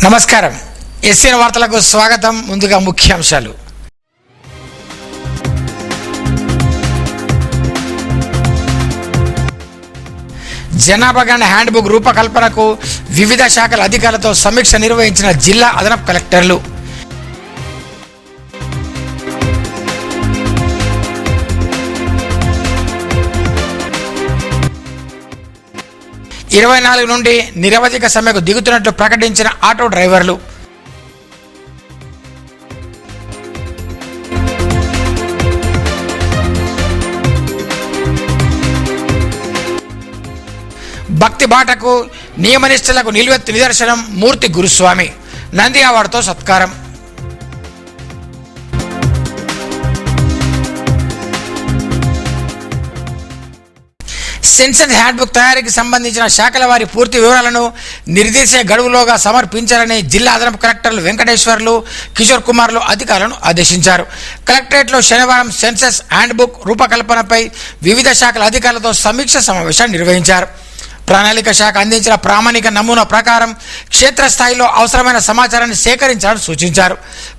నమస్కారం. ఎస్సీఎన్ వార్తలకు స్వాగతం. ముందుగా ముఖ్యాంశాలు. జనాభా గణన హ్యాండ్బుక్ రూపకల్పనకు వివిధ శాఖల అధికారులతో సమీక్ష నిర్వహించిన జిల్లా అదనపు కలెక్టర్లు. ఇరవై 24 నుండి నిరవధిక సమ్మెకు దిగుతున్నట్లు ప్రకటించిన ఆటో డ్రైవర్లు. భక్తి బాటకు నియమనిష్టలకు నిలువెత్తు నిదర్శనం మూర్తి గురుస్వామి. నంది అవార్డుతో సత్కారం. సెన్సస్ హ్యాండ్బుక్ తయారీకి సంబంధించిన శాఖల వారి పూర్తి వివరాలను నిర్దేశించే గడువులోగా సమర్పించాలని జిల్లా అదనపు కలెక్టర్లు వెంకటేశ్వర్లు, కిషోర్ కుమార్లు అధికారులను ఆదేశించారు. కలెక్టరేట్లో శనివారం సెన్సస్ హ్యాండ్బుక్ రూపకల్పనపై వివిధ శాఖల అధికారులతో సమీక్ష సమావేశాన్ని నిర్వహించారు. ప్రణాళిక శాఖ అందించిన ప్రామాణిక నమూనా ప్రకారం క్షేత్రస్థాయిలో అవసరమైన సమాచారాన్ని సేకరించాలని సూచించారు.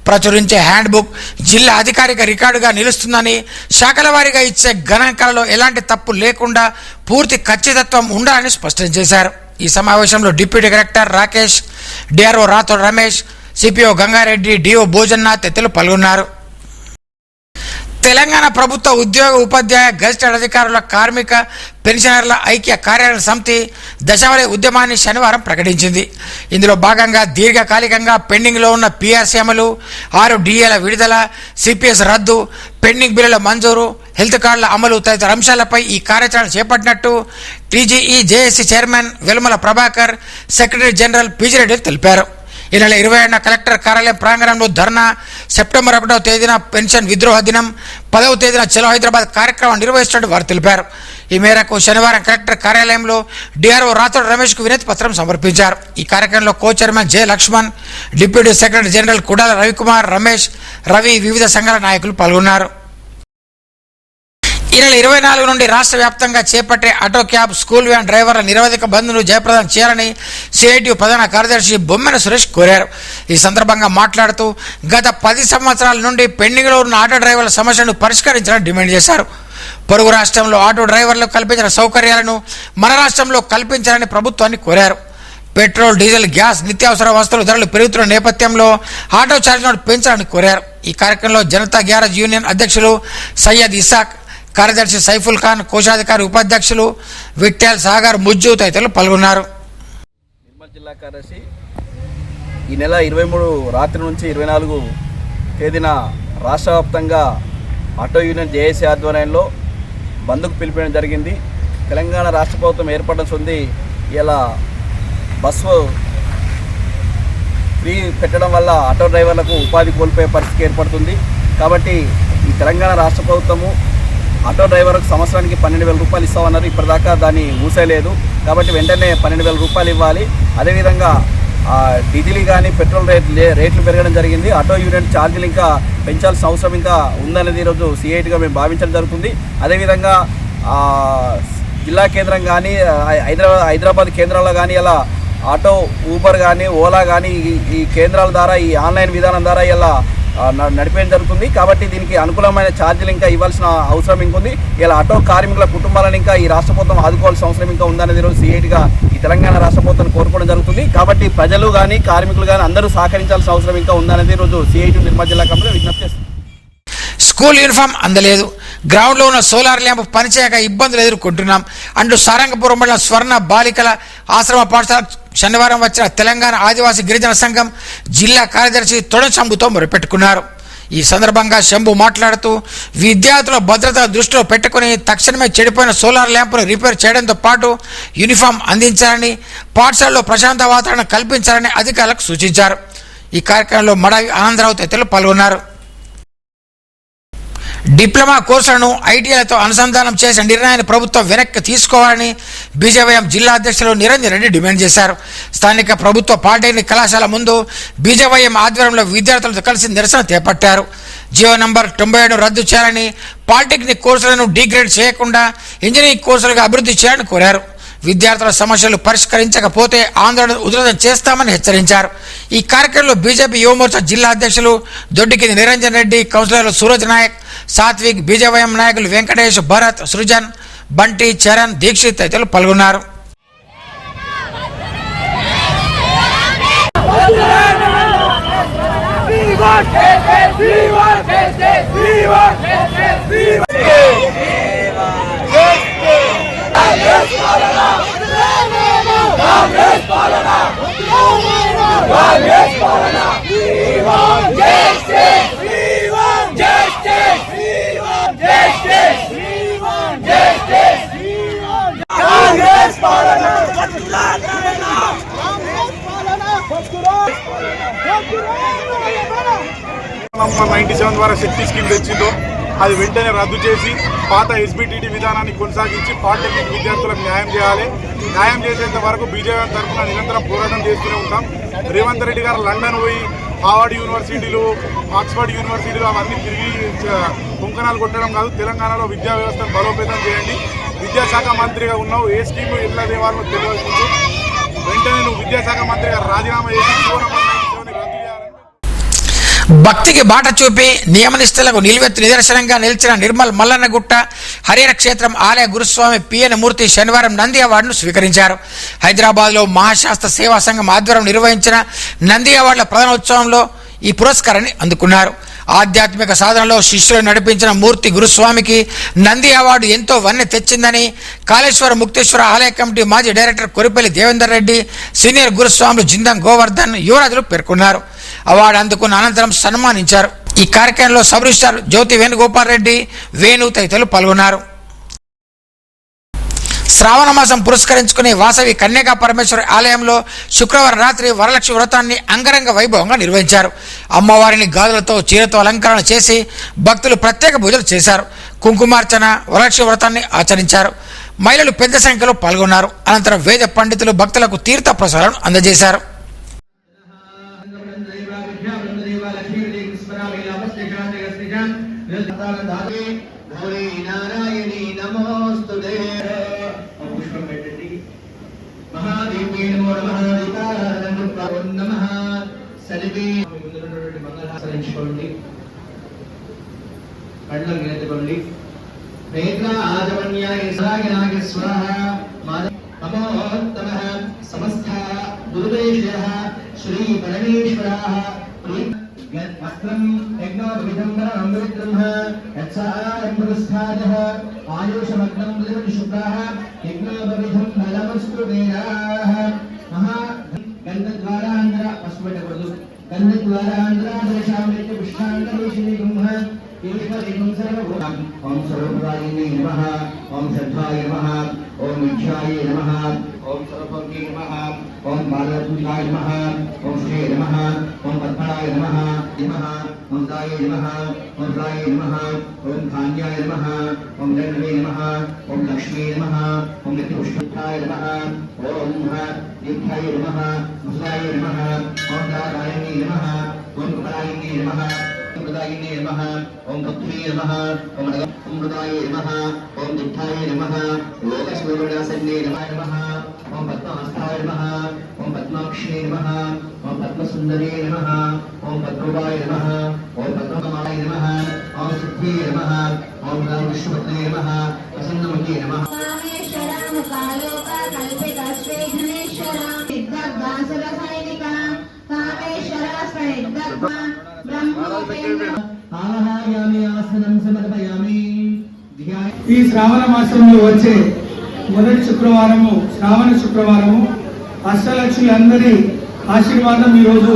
ప్రచురించే హ్యాండ్బుక్ జిల్లా అధికారిక రికార్డుగా నిలుస్తుందని, శాఖల వారీగా ఇచ్చే గణాంకాలలో ఎలాంటి తప్పు లేకుండా పూర్తి ఖచ్చితత్వం ఉండాలని స్పష్టం చేశారు. ఈ సమావేశంలో deputy collector Rakesh, DRO Rathod Ramesh, CPO Gangareddy, DO Bhojanna తదితరులు పాల్గొన్నారు. తెలంగాణ ప్రభుత్వ ఉద్యోగ ఉపాధ్యాయ గెజిటెడ్ అధికారుల కార్మిక పెన్షనర్ల ఐక్య కార్యాలయ సమితి దశావళి ఉద్యమాన్ని శనివారం ప్రకటించింది. ఇందులో భాగంగా దీర్ఘకాలికంగా పెండింగ్లో ఉన్న పిఆర్సీ అమలు, 6 డిఏల విడుదల, సిపిఎస్ రద్దు, పెండింగ్ బిల్లుల మంజూరు, హెల్త్ కార్డుల అమలు తదితర అంశాలపై ఈ కార్యాచరణ చేపట్టినట్టు TGE JAC chairman వెలుమల Prabhakar, secretary general పిజిరెడ్డి తెలిపారు. ఈ నెల 27న కలెక్టర్ కార్యాలయం ప్రాంగణంలో ధర్నా, సెప్టెంబర్ 1వ తేదీన పెన్షన్ విద్రోహ దినం, 10వ తేదీన చలో హైదరాబాద్ కార్యక్రమం నిర్వహిస్తున్నట్టు వారు తెలిపారు. ఈ మేరకు శనివారం కలెక్టర్ కార్యాలయంలో డిఆర్ఓ రాథోడ్ రమేష్కు వినతి పత్రం సమర్పించారు. ఈ కార్యక్రమంలో co chairman J Lakshman, deputy secretary general Kudala Ravikumar, Ramesh, Ravi, వివిధ సంఘాల నాయకులు పాల్గొన్నారు. ఈ నెల 24 నుండి రాష్ట్ర వ్యాప్తంగా చేపట్టే ఆటో క్యాబ్, స్కూల్ వ్యాన్ డ్రైవర్ల నిరవధిక బంద్ను జయప్రదం చేయాలని సిఐటియు ప్రధాన కార్యదర్శి బొమ్మెన సురేష్ కోరారు. ఈ సందర్భంగా మాట్లాడుతూ గత 10 సంవత్సరాల నుండి పెండింగ్లో ఉన్న ఆటో డ్రైవర్ల సమస్యను పరిష్కరించాలని డిమాండ్ చేశారు. పొరుగు రాష్ట్రంలో ఆటో డ్రైవర్లకు కల్పించిన సౌకర్యాలను మన రాష్ట్రంలో కల్పించాలని ప్రభుత్వాన్ని కోరారు. పెట్రోల్, డీజిల్, గ్యాస్, నిత్యావసర వస్తువుల ధరలు పెరుగుతున్న నేపథ్యంలో ఆటో ఛార్జీలను పెంచాలని కోరారు. ఈ కార్యక్రమంలో జనతా గ్యారేజ్ యూనియన్ అధ్యక్షులు సయ్యద్ ఇసాక్, కార్యదర్శి సైఫుల్ ఖాన్, కోశాధికారి ఉపాధ్యక్షులు విఠల్, సాగర్, ముజ్జు తదితరులు పాల్గొన్నారు. నిర్మల్ జిల్లా కార్యదర్శి ఈ నెల 23 రాత్రి నుంచి 24 తేదీన రాష్ట్ర వ్యాప్తంగా ఆటో యూనియన్ జేఏసీ ఆధ్వర్యంలో బంద్కు పిలిపించడం జరిగింది. తెలంగాణ రాష్ట్ర ప్రభుత్వం ఏర్పడడం ఉంది. ఇలా బస్సు ఫ్రీ పెట్టడం వల్ల ఆటో డ్రైవర్లకు ఉపాధి కోల్పోయే పరిస్థితి ఏర్పడుతుంది. కాబట్టి ఈ తెలంగాణ రాష్ట్ర ప్రభుత్వము ఆటో డ్రైవర్లకు సంవత్సరానికి 12,000 రూపాయలు ఇస్తామన్నారు. ఇప్పటిదాకా దాన్ని మూసేయలేదు. కాబట్టి వెంటనే 12,000 రూపాయలు ఇవ్వాలి. అదేవిధంగా డీజిల్ కానీ పెట్రోల్ రేట్లు పెరగడం జరిగింది. ఆటో యూనియన్ ఛార్జీలు ఇంకా పెంచాల్సిన అవసరం ఇంకా ఉందనేది ఈరోజు సిఐటిగా మేము భావించడం జరుగుతుంది. అదేవిధంగా జిల్లా కేంద్రం కానీ హైదరాబాద్ కేంద్రాల్లో కానీ ఇలా ఆటో, ఊబర్ కానీ, ఓలా కానీ ఈ కేంద్రాల ద్వారా, ఈ ఆన్లైన్ విధానం ద్వారా ఇలా నడిపేయడం జరుగుతుంది. కాబట్టి దీనికి అనుకూలమైన ఛార్జీలు ఇంకా ఇవ్వాల్సిన అవసరం ఇంకొంది. ఇలా ఆటో కార్మికుల కుటుంబాలను ఇంకా ఈ రాష్ట్ర ప్రభుత్వం ఆదుకోవాల్సిన అవసరం ఇంకా ఉందనేది ఈరోజు సిఐటిగా ఈ తెలంగాణ రాష్ట్ర ప్రభుత్వం కోరుకోవడం జరుగుతుంది. కాబట్టి ప్రజలు కానీ కార్మికులు కానీ అందరూ సహకరించాల్సిన అవసరం ఇంకా ఉందనేది ఈరోజు సిఐటి నిర్మల్ జిల్లా కమిటీ విజ్ఞప్తి చేస్తుంది. స్కూల్ యూనిఫామ్ అందలేదు, గ్రౌండ్లో ఉన్న సోలార్ ల్యాంప్ పనిచేయక ఇబ్బందులు ఎదుర్కొంటున్నాం అంటూ సారంగపురం మండలం స్వర్ణ బాలికల ఆశ్రమ పాఠశాల శనివారం వచ్చిన తెలంగాణ ఆదివాసీ గిరిజన సంఘం జిల్లా కార్యదర్శి తొడ శంభుతో మొరపెట్టుకున్నారు. ఈ సందర్భంగా శంభు మాట్లాడుతూ విద్యార్థుల భద్రత దృష్టిలో పెట్టుకుని తక్షణమే చెడిపోయిన సోలార్ ల్యాంపును రిపేర్ చేయడంతో పాటు యూనిఫామ్ అందించాలని, పాఠశాలలో ప్రశాంత వాతావరణం కల్పించాలని అధికారులకు సూచించారు. ఈ కార్యక్రమంలో మడావి ఆనందరావు తదితరులు పాల్గొన్నారు. డిప్లొమా కోర్సులను ఐటీఐలతో అనుసంధానం చేసిన నిర్ణయాన్ని ప్రభుత్వం వెనక్కి తీసుకోవాలని బీజేవైఎం జిల్లా అధ్యక్షులు నిరంజన్ రెడ్డి డిమాండ్ చేశారు. స్థానిక ప్రభుత్వ పాలిటెక్నిక్ కళాశాల ముందు బీజేవైఎం ఆధ్వర్యంలో విద్యార్థులతో కలిసి నిరసన చేపట్టారు. జియో నంబర్ 97 రద్దు చేయాలని, పాలిటెక్నిక్ కోర్సులను డిగ్రేడ్ చేయకుండా ఇంజనీరింగ్ కోర్సులుగా అభివృద్ధి చేయాలని కోరారు. విద్యార్థుల సమస్యలు పరిష్కరించకపోతే ఆందోళన ఉధృతం చేస్తామని హెచ్చరించారు. ఈ కార్యక్రమంలో బీజేపీ యువమోర్చా జిల్లా అధ్యక్షులు దొడ్డికింది నిరంజన్ రెడ్డి, కౌన్సిలర్లు సూరజ్ నాయక్, సాత్విక్, బీజేవైఎం నాయకులు వెంకటేష్, భరత్, సృజన్, బంటి, చరణ్, దీక్షిత్ తదితరులు పాల్గొన్నారు. నంబర్ 97 ద్వారా శక్తి స్కీమ్ తెచ్చిందో అది వెంటనే రద్దు చేసి పాత ఎస్బిటిటి విధానాన్ని కొనసాగించి పాలిటెక్నిక్ విద్యార్థులకు న్యాయం చేయాలి. న్యాయం చేసేంత వరకు బీజేపీ తరఫున నిరంతరం పోరాటం చేస్తూనే ఉంటాం. రేవంత్ రెడ్డి గారు లండన్ పోయి హార్వర్డ్ యూనివర్సిటీలు, ఆక్స్ఫర్డ్ యూనివర్సిటీలు అవన్నీ తిరిగి కుంకణాలు కొట్టడం కాదు, తెలంగాణలో విద్యా వ్యవస్థను బలోపేతం చేయండి. విద్యాశాఖ మంత్రిగా ఉన్నావు, ఏ స్కీము ఎట్లా దేవాలో తెలియదు. వెంటనే నువ్వు విద్యాశాఖ మంత్రిగా రాజీనామా చేసి భక్తికి బాట చూపి నియమనిష్టలకు నిలువెత్తు నిదర్శనంగా నిలిచిన నిర్మల్ మల్లన్నగుట్ట హరిహర క్షేత్రం ఆలయ గురుస్వామి పిఎన్ మూర్తి శనివారం నంది అవార్డును స్వీకరించారు. హైదరాబాద్లో మహాశాస్త్ర సేవా సంఘం ఆధ్వర్యం నిర్వహించిన నంది అవార్డుల ప్రధానోత్సవంలో ఈ పురస్కారాన్ని అందుకున్నారు. ఆధ్యాత్మిక సాధనలో శిష్యులు నడిపించిన మూర్తి గురుస్వామికి నంది అవార్డు ఎంతో వన్నె తెచ్చిందని కాళేశ్వర ముక్తేశ్వర ఆలయ కమిటీ మాజీ డైరెక్టర్ కొరిపల్లి దేవేందర్ రెడ్డి, సీనియర్ గురుస్వాములు జిందం గోవర్ధన్, యువరాజులు పేర్కొన్నారు. అవార్డు అందుకున్న అనంతరం సన్మానించారు. ఈ కార్యక్రమంలో సబ్ రిజిస్ట్రార్ జ్యోతి వేణుగోపాల్ రెడ్డి, వేణు తదితరులు పాల్గొన్నారు. శ్రావణ మాసం పురస్కరించుకుని వాసవి కన్యకా పరమేశ్వరి ఆలయంలో శుక్రవారం రాత్రి వరలక్ష్మి వ్రతాన్ని అంగరంగ వైభవంగా నిర్వహించారు. అమ్మవారిని గాజులతో, చీరతో అలంకరణ చేసి భక్తులు ప్రత్యేక పూజలు చేశారు. కుంకుమార్చన, వరలక్ష్మి వ్రతాన్ని ఆచరించారు. మహిళలు పెద్ద సంఖ్యలో పాల్గొన్నారు. అనంతరం వేద పండితులు భక్తులకు తీర్థ ప్రసాదాలను అందజేశారు. శ్రీ పరమేశ్వర వస్త్రం యజ్ఞోపవిధంబరమృతబ్రహ్మ యత్సారం పురస్థాదః ఆయుషమగ్నం శుక్రః యజ్ఞోపవిధం ఫలమస్తు వేదాః మహా గంధద్వారాంధ్ర పశుపెట్టకూడదు గంధద్వారాంధ్రాదశామృత్య పుష్పాంగరేషిని బ్రహ్మ ఈశ్వరీం సర్వభూతం. ఓం సర్వభూతాయ నమః, ఓం శ్రద్ధాయ నమః, ఓం విద్యాయ నమః, ఓం సర్వభౌమే నమః, ఓం బాలపూజాయ నమః, ఓం శ్రీ నమః, ఓం పద్మనాయ నమః నమః, ఓం దాయ నమః, ఓం రాయ నమః, ఓం ధాన్యాయ నమః, ఓం దండవే నమః, ఓం లక్ష్మీ నమః, ఓం నిత్యపుష్టాయ నమః, ఓం దీక్షాయ నమః, ముసలాయ నమః, ఓం దారాయణే నమః, ఓం కమలాయనే నమః, మృదాయనే నమః, ఓం కప్రే నమః, ఓం మృదాయ నమః, ఓం దిఠాయ నమః, లోకస్వరుడాసన్నే నమః, ఓం పద్మాస్థాయ నమః, ఓం పద్మాక్షే నమః, ఓం పద్మసుందరే నమః, ఓం పద్మవాయ నమః, ఓం పద్మకమాయ నమః, ఓం సిద్ధే నమః, ఓం విష్ణుపత్రే నమః, ప్రసన్నముఖే నమః. ఈ శ్రావణ మాసంలో వచ్చే మొదటి శుక్రవారము శ్రావణ శుక్రవారము అష్టలక్ష్ములందరి ఆశీర్వాదం ఈరోజు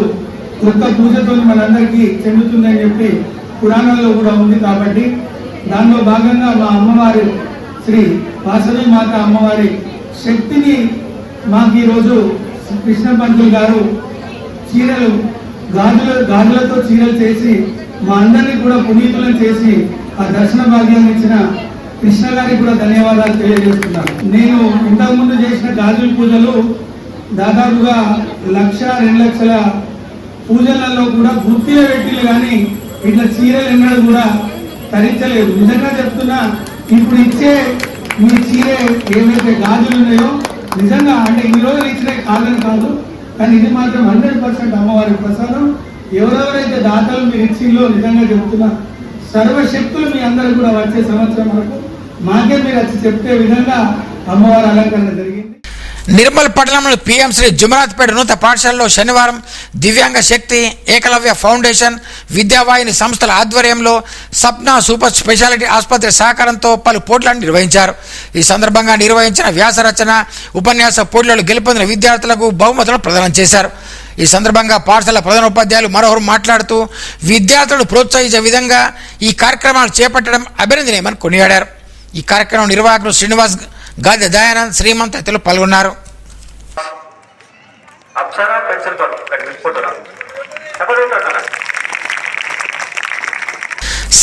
ఒక్క పూజతో మనందరికీ చెందుతుందని చెప్పి పురాణంలో కూడా ఉంది. కాబట్టి దానిలో భాగంగా మా అమ్మవారి శ్రీ వాసవి మాత అమ్మవారి శక్తిని మాకు ఈరోజు కృష్ణ పంతులు గారు చీరలు గాజులతో చీరలు చేసి మా అందరినీ కూడా పునీతులను చేసి ఆ దర్శన భాగ్యాన్ని ఇచ్చిన కృష్ణ గారికి కూడా ధన్యవాదాలు తెలియజేస్తున్నాను. నేను ఇంతకుముందు చేసిన గాజుల పూజలు దాదాపుగా 1,00,000, 2,00,000 పూజలలో కూడా గుర్తిలో పెట్టిలు కానీ ఇట్లా చీరలు ఎన్నడూ కూడా తరించలేదు. నిజంగా చెప్తున్నా, ఇప్పుడు ఇచ్చే మీ చీర ఏవైతే గాజులు ఉన్నాయో నిజంగా అంటే ఈ రోజులు ఇచ్చిన కాదని కాదు, కానీ ఇది మాత్రం 100% అమ్మవారి ప్రసాదం. ఎవరెవరైతే దాతలు మీరు ఇచ్చిందో నిజంగా చెప్తున్నా, సర్వశక్తులు మీ అందరూ కూడా వచ్చే సంవత్సరం వరకు మాకే మీరు వచ్చి చెప్పే విధంగా అమ్మవారి అలంకరణ జరిగింది. నిర్మల్ పట్టణంలో పీఎం శ్రీ జుమనాథ్పేట ఉన్నత పాఠశాలలో శనివారం దివ్యాంగ శక్తి, ఏకలవ్య ఫౌండేషన్, విద్యావాహిని సంస్థల ఆధ్వర్యంలో సప్నా సూపర్ స్పెషాలిటీ ఆసుపత్రి సహకారంతో పలు పోటీలను నిర్వహించారు. ఈ సందర్భంగా నిర్వహించిన వ్యాస రచన, ఉపన్యాస పోటీలలో గెలుపొందిన విద్యార్థులకు బహుమతులను ప్రదానం చేశారు. ఈ సందర్భంగా పాఠశాల ప్రధాన ఉపాధ్యాయులు మరోహరు మాట్లాడుతూ విద్యార్థులను ప్రోత్సహించే విధంగా ఈ కార్యక్రమాలు చేపట్టడం అభినందనీయమని కొనియాడారు. ఈ కార్యక్రమం నిర్వాహకులు శ్రీనివాస్, గాది దయానంద్, శ్రీమంత్ తదితరులు పాల్గొన్నారు.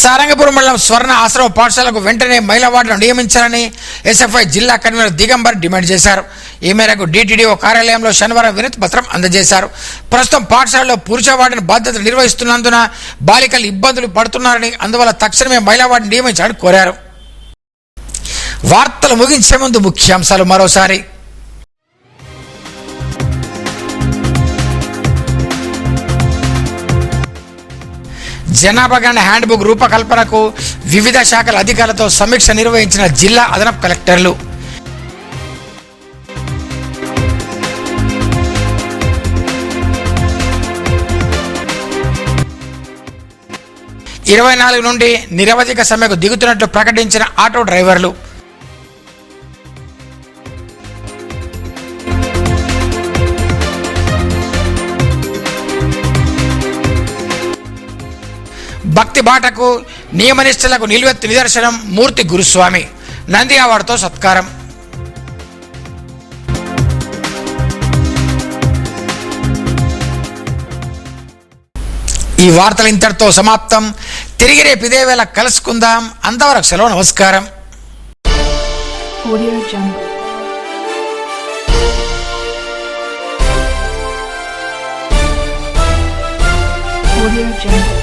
సారంగపురం మండలం స్వర్ణ ఆశ్రమ పాఠశాలకు వెంటనే మహిళా వార్డును నియమించాలని ఎస్ఎఫ్ఐ జిల్లా కన్వీనర్ దిగంబర్ డిమాండ్ చేశారు. ఈ మేరకు డిటిడిఓ కార్యాలయంలో శనివారం వినతి పత్రం అందజేశారు. ప్రస్తుతం పాఠశాలలో పురుష వార్డును బాధ్యతలు నిర్వహిస్తున్నందున బాలికలు ఇబ్బందులు పడుతున్నారని, అందువల్ల తక్షణమే మహిళా వార్డును నియమించాలని కోరారు. వార్తలు ముగించే ముందు ముఖ్యాంశాలు మరోసారి. జనాభా గణన హ్యాండ్బుక్ రూపకల్పనకు వివిధ శాఖల అధికారులతో సమీక్ష నిర్వహించిన జిల్లా అదనపు కలెక్టర్లు. ఇరవై 24 నుండి నిరవధిక సమ్మెకు దిగుతున్నట్లు ప్రకటించిన ఆటో డ్రైవర్లు. భక్తి బాటకు నియమనిష్టలకు నిలువెత్తు నిదర్శనం మూర్తి గురుస్వామి, నంది అవార్డుతో సత్కారం. ఈ వార్తలు ఇంతటితో సమాప్తం. తిరిగి రేపు ఇదే వేళ కలుసుకుందాం. అంతవరకు సెలవు, నమస్కారం. Audio Jungle. Audio Jungle.